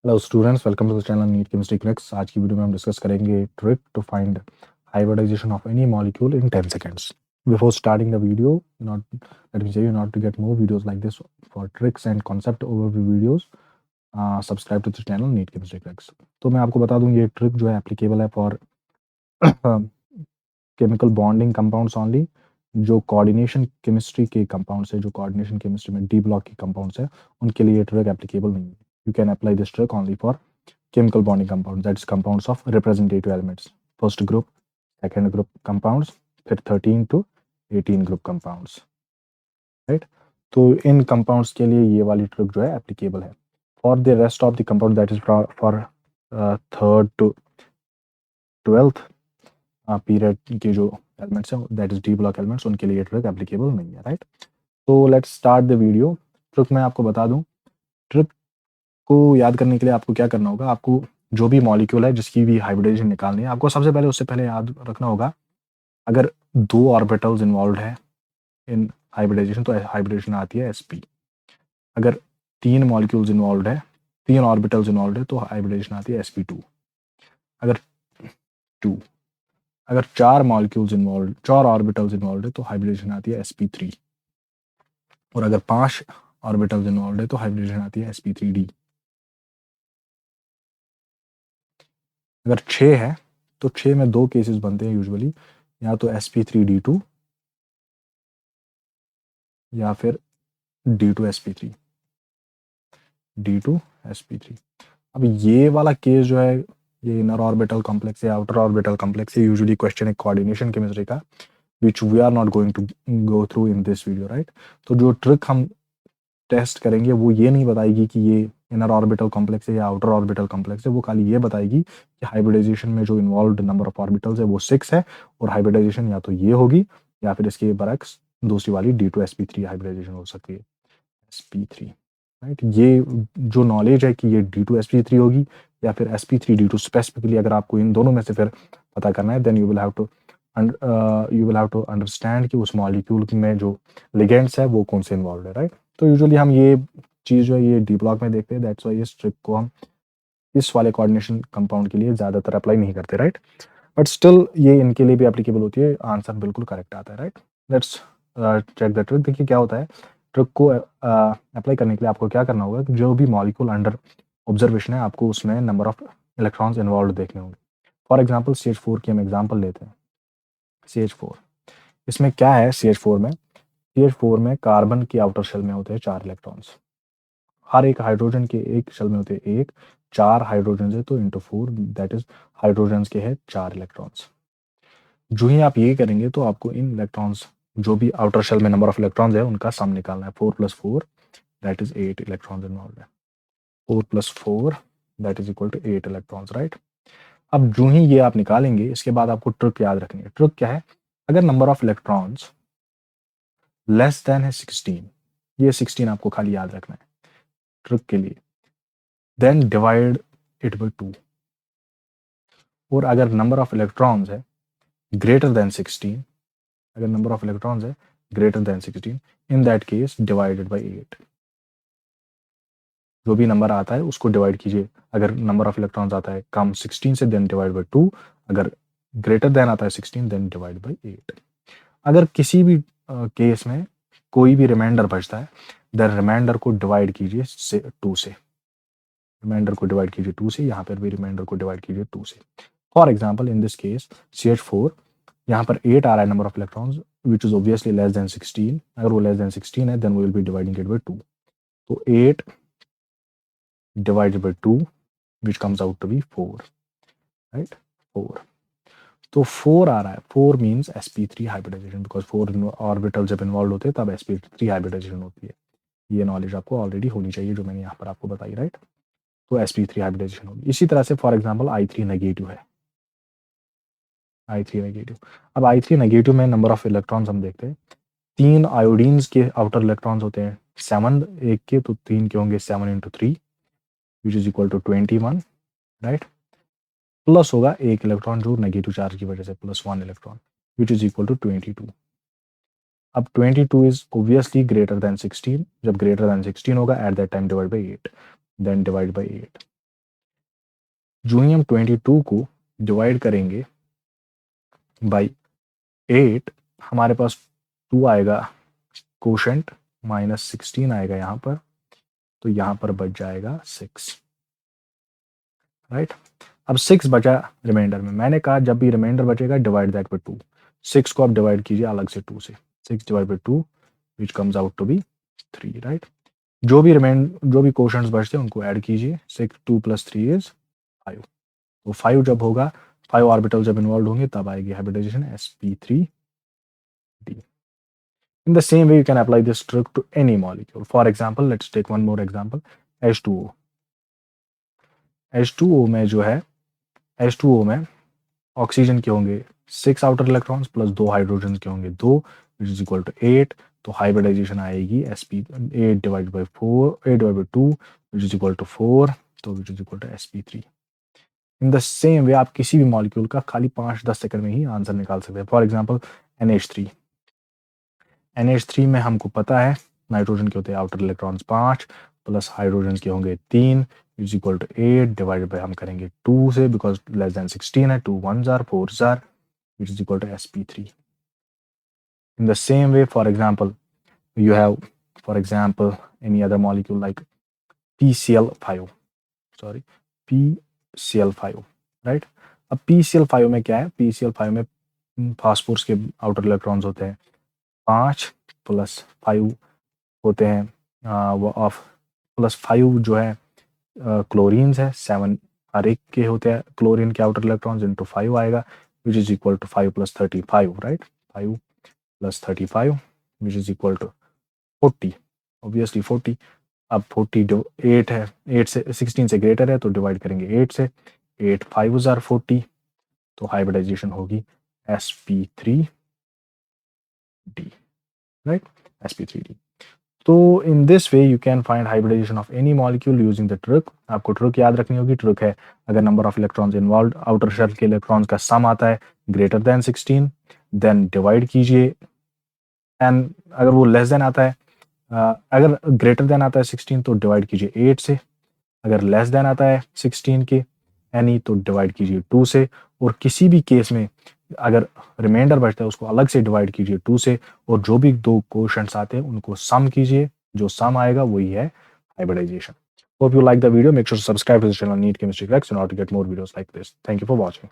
Hello students, welcome to the channel NEET chemistry cracks. आज की video में हम डिस्कस करेंगे trick to find hybridization of any molecule in 10 seconds. Before starting the video, let me say you not to get more videos like this for tricks and concept overview videos. Subscribe to the channel NEET chemistry cracks. तो मैं आपको बता दूं ये trick जो है applicable है for chemical bonding compounds only. जो कोऑर्डिनेशन केमिस्ट्री के कंपाउंड्स है, जो कोऑर्डिनेशन केमिस्ट्री में डी ब्लॉक के कंपाउंड्स है, उनके लिए ये ट्रिक एप्लीकेबल नहीं है। You can apply this trick only for chemical bonding compounds, that is compounds of representative elements, first group, second group compounds, फिर 13 to 18 group compounds, right? तो इन compounds के लिए ये वाली ट्रिक जो है एप्लीकेबल है। For the rest of the compound that is for third to 12th period के जो एलिमेंट्स हैं, that is d block elements, उनके लिए ये ट्रिक एप्लीकेबल नहीं है, राइट? तो let's start the video. Trick मैं आपको बता दूं, ट्रिक को याद करने के लिए आपको क्या करना होगा, आपको जो भी मॉलिक्यूल है जिसकी भी हाइब्रिडाइजेशन निकालनी है, आपको सबसे पहले उससे पहले याद रखना होगा अगर दो ऑर्बिटल्स इन्वॉल्व है इन हाइब्रिडाइजेशन तो हाइब्रिडेशन आती है sp। अगर तीन मॉलिक्यूल्स इन्वॉल्व है, तीन ऑर्बिटल्स इन्वॉल्व है तो हाइब्रिडेशन आती है sp2। अगर टू अगर चार मॉलिक्यूल्स इन्वॉल्व, चार ऑर्बिटल्स इन्वॉल्व है तो हाइब्रिडेशन आती है sp3। और अगर पांच ऑर्बिटल्स इन्वॉल्व है तो हाइब्रिडेशन आती है sp3d। अगर 6 है तो 6 में दो केसेस बनते हैं यूजुअली, या तो sp3d2 या फिर d2sp3, d2sp3। अब ये वाला केस जो है, ये इनर ऑर्बिटल कॉम्प्लेक्स या आउटर ऑर्बिटल कॉम्प्लेक्स है, यूजुअली क्वेश्चन है कोऑर्डिनेशन केमिस्ट्री का, which we are not going to go through in this video, right? तो जो ट्रिक हम टेस्ट करेंगे वो ये नहीं बताएगी कि ये इनर ऑर्बिटल कॉम्प्लेक्स है या आउटर ऑर्बिटल कॉम्प्लेक्स है, वो खाली ये बताएगी कि हाइब्रिडाइजेशन में जो इन्वॉल्व नंबर ऑफ ऑर्बिटल्स है वो 6 है, और हाइब्रिडाइजेशन या तो ये होगी या फिर इसके बरक्स दूसरी वाली d2sp3 हाइब्रिडाइजेशन हो सकती है, sp3, राइट? ये जो नॉलेज है कि ये d2sp3 होगी या फिर sp3d2 स्पेसिफिकली, अगर आपको इन दोनों में से फिर पता करना है, then you will have to understand कि उस मॉलिक्यूल में जो लिगेंड्स है वो कौन से इन्वॉल्व है, राइट? तो यूजुअली हम ये चीज़ जो है ये डी ब्लॉक में देखते हैं, दैट्स व्हाई इस ट्रिक को हम इस वाले कोऑर्डिनेशन कंपाउंड के लिए ज़्यादातर अप्लाई नहीं करते, राइट? बट स्टिल ये इनके लिए भी एप्लीकेबल होती है, आंसर बिल्कुल करेक्ट आता है, right? Let's check the trick. देखिए क्या होता है, ट्रिक को अप्लाई करने के लिए आपको क्या करना होगा कि जो भी मॉलिक्यूल अंडर ऑब्जर्वेशन है आपको उसमें नंबर ऑफ इलेक्ट्रॉन्स इन्वॉल्व देखने होंगे। फॉर एग्जाम्पल CH4 की हम एग्जाम्पल लेते हैं। CH4, इसमें क्या है, CH4 में कार्बन की आउटर शेल में होते हैं 4 इलेक्ट्रॉन्स, हर एक हाइड्रोजन के एक शेल में होते हैं एक, 4 हाइड्रोजन है तो इंटू 4, दैट इज हाइड्रोजन के है 4 इलेक्ट्रॉन्स। जो ही आप ये करेंगे तो आपको इन इलेक्ट्रॉन्स, जो भी आउटर शेल में नंबर ऑफ इलेक्ट्रॉन्स है उनका सम निकालना है। 4 + 4 दैट इज 8 इलेक्ट्रॉन्स इन्वॉल्व है। 4 + 4 that is equal to 8 electrons, right? अब जो ही ये आप निकालेंगे, इसके बाद आपको ट्रिक याद रखनी है। ट्रिक क्या है, अगर number of electrons less than है 16, ये 16 आपको खाली याद रखना है ट्रिक के लिए, देन डिवाइड इट बाई 2। और अगर नंबर ऑफ इलेक्ट्रॉन्स है ग्रेटर देन 16, अगर नंबर ऑफ इलेक्ट्रॉन्स है greater than 16, in that case divided by 8। जो भी नंबर आता है उसको डिवाइड कीजिए। अगर नंबर ऑफ इलेक्ट्रॉन्स आता है कम 16 से, देन डिवाइड बाई 2। अगर ग्रेटर देन आता है 16, देन डिवाइड बाई 8। अगर किसी भी केस में कोई भी रिमाइंडर बचता है, देन रिमाइंडर को डिवाइड कीजिए 2 से, रिमाइंडर को डिवाइड कीजिए 2 से, यहाँ पर भी रिमाइंडर को डिवाइड कीजिए 2 से। For example in this case CH4, यहाँ पर 8 आ रहा है number of electrons, which is obviously less than 16। अगर वो लेस देन 16 है, then we will be dividing it by 2। तो 8 divided by 2 which comes out to be 4, right? 4। तो 4 आ रहा है, 4 means sp3 hybridization, because 4 orbital जब इन्वॉल्व होते हैं तब sp3 हाइब्रिडाइजेशन होती है। ये नॉलेज आपको ऑलरेडी होनी चाहिए जो मैंने यहाँ पर आपको बताई, राइट? तो sp3 हाइब्रिडाइजेशन होगी। इसी तरह से फॉर एग्जाम्पल I3 नेगेटिव है, I3 नेगेटिव। अब I3 नेगेटिव में नंबर ऑफ इलेक्ट्रॉन्स हम देखते हैं, 3 आयोडीन्स के आउटर इलेक्ट्रॉन्स होते हैं 7 एक के, तो 3 के होंगे 7 × 3 which is equal to 21, right? Plus होगा एक इलेक्ट्रॉन जो नेगेटिव चार्ज की वजह से, +1 electron which is equal to 22। अब 22 इज ऑब्वियसली ग्रेटर देन 16, जब ग्रेटर देन 16 होगा at that time divide by 8, then divide by 8। जो ही हम 22 को डिवाइड करेंगे बाई 8, हमारे पास 2 आएगा कोशेंट, माइनस 16 आएगा यहाँ पर, तो यहाँ पर बच जाएगा 6, राइट। अब 6 बचा रिमाइंडर में, मैंने कहा जब भी रिमाइंडर बचेगा डिवाइड दैट बाई 2, 6 को आप डिवाइड कीजिए अलग से 2 से, 6 divide by 2 which comes out to be 3, right. जो भी क्वेश्चंस बचते हैं उनको ऐड कीजिए, 6 2 + 3 इज 5, तो 5 जब होगा, 5 ऑर्बिटल जब इन्वॉल्व होंगे तब आएगी hybridisation sp3d। In the same way you can apply this trick to any molecule. For example, let's take one more example, H2O। H2O में जो है, H2O में ऑक्सीजन के होंगे 6 आउटर इलेक्ट्रॉन्स प्लस 2 हाइड्रोजन के होंगे 2, विच इज इक्वल टू 8, तो hybridisation आएगी sp 8 divide by 2 which is equal to 4, तो which is equal to sp3। In the same way आप किसी भी मॉलिक्यूल का खाली 5-10 सेकंड में ही आंसर निकाल सकते हैं। फॉर एग्जांपल NH3 में हमको पता है नाइट्रोजन के होते हैं आउटर इलेक्ट्रॉन्स 5 प्लस हाइड्रोजन के होंगे 3 is equal to 8 divided by हम करेंगे 2 से, बिकॉज लेस देन 16 है, 2 1s are 4s are, which is equal to sp3। In the same way, for example, you have, for example, any other molecule like PCl5, sorry, PCl5, right। अब PCl5 में क्या है, PCl5 में phosphorus के outer electrons होते हैं 5 plus 5 होते हैं वो ऑफ प्लस 5 जो है क्लोरीन्स है 7, हर एक के होते हैं क्लोरीन के आउटर इलेक्ट्रॉन्स इनटू 5 आएगा, which is equal to 5 + 35, right. 5 + 35 which is equal to 40, obviously 40। अब 40 जो 8 है, 8 से 16 से ग्रेटर है तो डिवाइड करेंगे 8 से, 8 5s are 40, तो हाइब्रिडाइजेशन होगी sp3d, right, sp3d। तो in this way you can find hybridization of any molecule using the trick. आपको ट्रिक याद रखनी होगी, ट्रिक है अगर number of electrons involve outer shell के इलेक्ट्रॉन्स का सम आता है ग्रेटर देन 16, देन डिवाइड कीजिए, एंड अगर वो लेस देन आता है अगर ग्रेटर देन आता है 16 तो डिवाइड कीजिए 8 से, अगर लेस देन आता है 16 के एनी तो डिवाइड कीजिए 2 से, और किसी भी केस में अगर रिमाइंडर बचता है उसको अलग से डिवाइड कीजिए 2 से, और जो भी 2 क्वोशंट्स आते हैं उनको सम कीजिए, जो सम आएगा वही है hybridisation. Hope you like the video. Make sure to subscribe to the channel NEET Chemistry Cracks in order to get more videos like this. Thank you for watching.